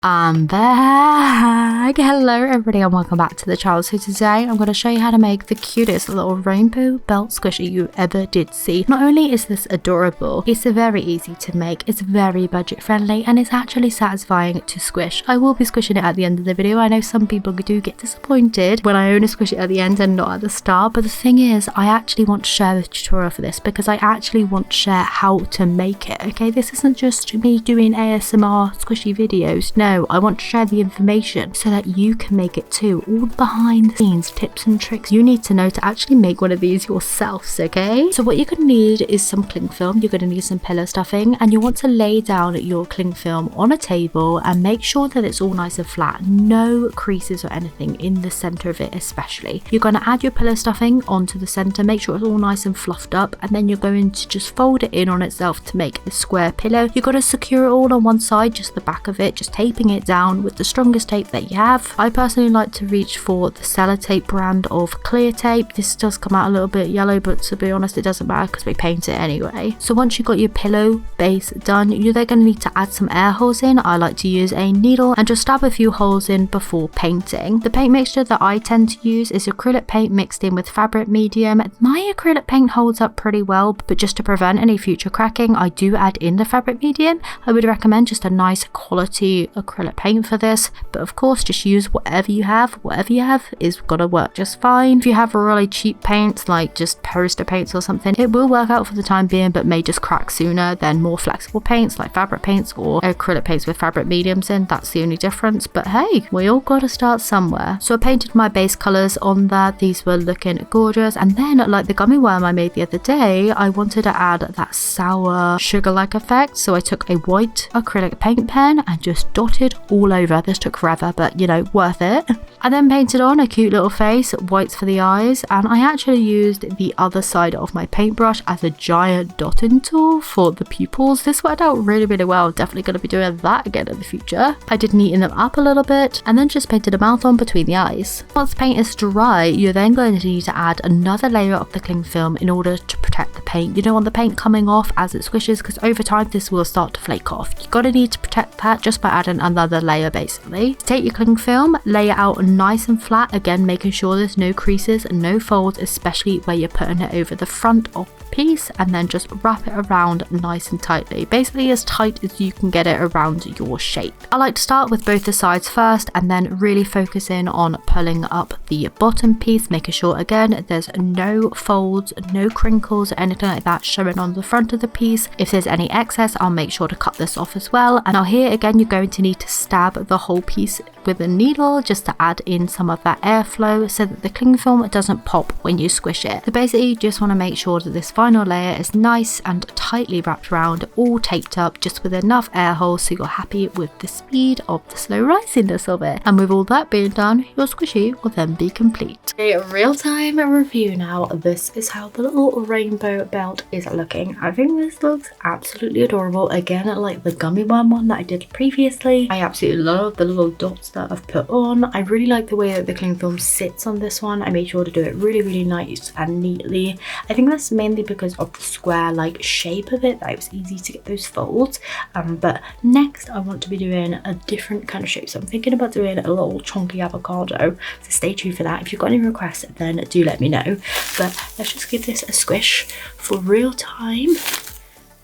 I'm back. Hello everybody and welcome back to the channel. So today I'm going to show you how to make the cutest little rainbow belt squishy you ever did see. Not only is this adorable, it's very easy to make, it's very budget friendly, and it's actually satisfying to squish. I will be squishing it at the end of the video. I know some people do get disappointed when I only squish it at the end and not at the start, but the thing is I actually want to share the tutorial for this because I actually want to share how to make it. Okay, this isn't just me doing ASMR squishy videos. No, I want to share the information so that you can make it too. All the behind the scenes tips and tricks you need to know to actually make one of these yourselves, okay? So what you're going to need is some cling film, you're going to need some pillow stuffing, and you want to lay down your cling film on a table and make sure that it's all nice and flat, no creases or anything in the center of it especially. You're going to add your pillow stuffing onto the center, make sure it's all nice and fluffed up, and then you're going to just fold it in on itself to make a square pillow. You've got to secure it all on one side, just the back of it, just taping it down with the strongest tape that you have. I personally like to reach for the sellotape brand of clear tape. This does come out a little bit yellow, but to be honest it doesn't matter because we paint it anyway. So once you've got your pillow base done, you're then going to need to add some air holes in. I like to use a needle and just stab a few holes in before painting. The paint mixture that I tend to use is acrylic paint mixed in with fabric medium. My acrylic paint holds up pretty well, but just to prevent any future cracking I do add in the fabric medium. I would recommend just a nice quality acrylic paint for this, but of course just use whatever you have. Whatever you have is gonna work just fine. If you have really cheap paints like just poster paints or something, it will work out for the time being but may just crack sooner than more flexible paints like fabric paints or acrylic paints with fabric mediums in. That's the only difference, but hey, we all gotta start somewhere. So I painted my base colors on there. These were looking gorgeous, and then like the gummy worm I made the other day, I wanted to add that sour sugar-like effect, so I took a white acrylic paint pen and just dotted all over. This took forever, but you know, worth it. I then painted on a cute little face, whites for the eyes, and I actually used the other side of my paintbrush as a giant dotting tool for the pupils. This worked out really well. Definitely going to be doing that again in the future. I did neaten them up a little bit and then just painted a mouth on between the eyes. Once the paint is dry, you're then going to need to add another layer of the cling film in order to protect the paint. You don't want the paint coming off as it squishes because over time this will start to flake off. You're going to need to protect that just by adding another layer basically. Take your cling film, lay it out nice and flat, again making sure there's no creases and no folds, especially where you're putting it over the front of the piece, and then just wrap it around nice and tightly, basically as tight as you can get it around your shape. I like to start with both the sides first and then really focus in on pulling up the bottom piece, making sure again there's no folds, no crinkles or anything like that showing on the front of the piece. If there's any excess I'll make sure to cut this off as well. And now here again you're going to need to stab the whole piece with a needle just to add in some of that airflow so that the cling film doesn't pop when you squish it. So basically you just want to make sure that this final layer is nice and tightly wrapped around, all taped up just with enough air holes so you're happy with the speed of the slow risiness of it. And with all that being done, your squishy will then be complete. A real-time review now. This is how the little rainbow belt is looking. I think this looks absolutely adorable. Again, like the gummy worm one that I did previously. I absolutely love the little dots that I've put on. I really like the way that the cling film sits on this one. I made sure to do it really nice and neatly. I think that's mainly because of the square like shape of it, that it was easy to get those folds. But next I want to be doing a different kind of shape, so I'm thinking about doing a little chunky avocado, so stay tuned for that. If you've got any requests then do let me know, but let's just give this a squish for real time.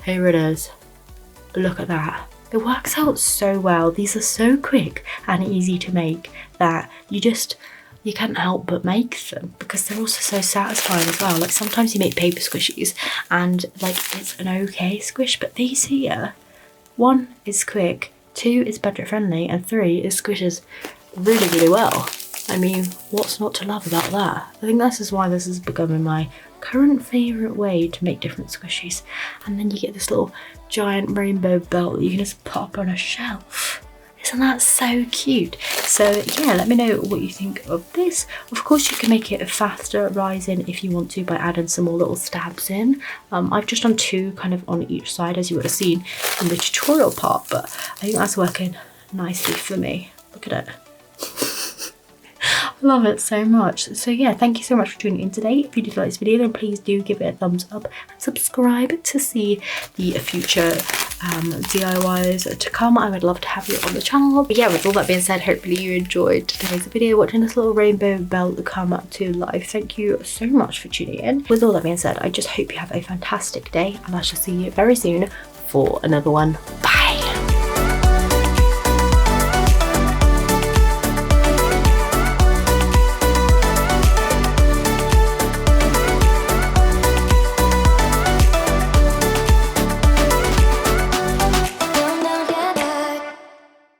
Here it is. Look at that. It works out so well. These are so quick and easy to make that you can't help but make them because they're also so satisfying as well. Like sometimes you make paper squishies and like it's an okay squish, but these here, 1 is quick, 2 is budget friendly, and 3 is squishes really well. I mean, what's not to love about that? I think this is why this is becoming my current favourite way to make different squishies. And then you get this little giant rainbow belt that you can just pop on a shelf. Isn't that so cute? So yeah, let me know what you think of this. Of course you can make it faster rising if you want to by adding some more little stabs in. I've just done 2 kind of on each side as you would have seen in the tutorial part, but I think that's working nicely for me. Look at it. I love it so much. So yeah, thank you so much for tuning in today. If you did like this video then please do give it a thumbs up and subscribe to see the future DIYs to come. I would love to have you on the channel. But yeah, with all that being said, hopefully you enjoyed today's video, watching this little rainbow belt come up to life. Thank you so much for tuning in. With all that being said, I just hope you have a fantastic day, and I shall see you very soon for another one. Bye.